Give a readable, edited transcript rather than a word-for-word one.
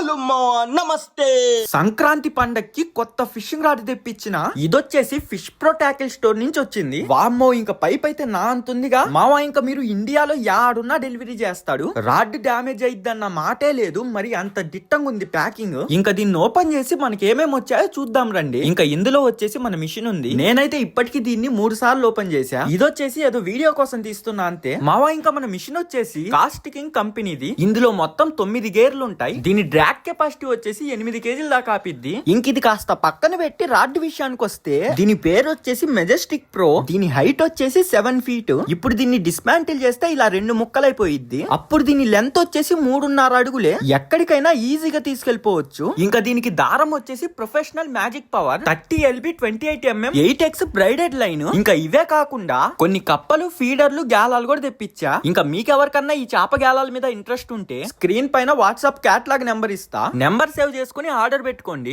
Hello మావా నమస్తే. సంక్రాంతి పండక్కి కొత్త ఫిషింగ్ రాడ్ తెప్పించిన ఇదొచ్చేసి ఫిష్ ప్రో టాకిల్ స్టోర్ నుంచి వచ్చింది. వామ్మో, ఇంకా పైప్ అయితే నా అంతుందిగా మావా. ఇంకా మీరు ఇండియాలో యాడున్నా డెలివరీ చేస్తాడు. రాడ్ డ్యామేజ్ అయిద్దన్న మాటే లేదు. మరి అంత దిట్టంగా ఉంది ప్యాకింగ్. ఇంకా దీన్ని ఓపెన్ చేసి మనకి ఏమేమి వచ్చాయో చూద్దాం రండి. ఇంకా ఇందులో వచ్చేసి మన మిషన్ ఉంది. నేనైతే ఇప్పటికి దీన్ని 3 సార్లు ఓపెన్ చేశా. ఇదొచ్చేసి ఏదో వీడియో కోసం తీస్తున్నా అంతే మావా. ఇంకా మన మిషన్ వచ్చేసి కాస్టికింగ్ కంపెనీది. ఇందులో మొత్తం 9 గేర్లు ఉంటాయి. దీని డ్రాగ్ కెపాసిటీ వచ్చేసి 8 కేజీల దాకా ఆపిద్ది. ఇంక ఇది కాస్త పక్కన పెట్టి రాడ్ విషయానికి వస్తే దీని పేరు వచ్చేసి మెజెస్టిక్ ప్రో. దీని హైట్ వచ్చేసి 7 ఫీట్. ఇప్పుడు దీన్ని డిస్మాంటిల్ చేస్తే ఇలా 2 ముక్కలైపోయిద్ది. అప్పుడు దీని లెంత్ వచ్చేసి 3.5 అడుగులే. ఎక్కడికైనా ఈజీగా తీసుకెళ్లిపోవచ్చు. ఇంకా దీనికి దారం వచ్చేసి professional magic power 30 LB 28 mm 8X braided line. ఇంకా ఇవే కాకుండా కొన్ని కప్పలు, ఫీడర్లు, గ్యాలాలు కూడా తెప్పించా. ఇంకా మీకెవరికన్నా ఈ చేప గ్యాలాల మీద ఇంట్రెస్ట్ ఉంటే స్క్రీన్ పైన వాట్సాప్ క్యాట్లాగ్ నెంబర్ ఇస్తా. నెంబర్ సేవ్ చేసుకుని ఆర్డర్ పెట్టుకోండి.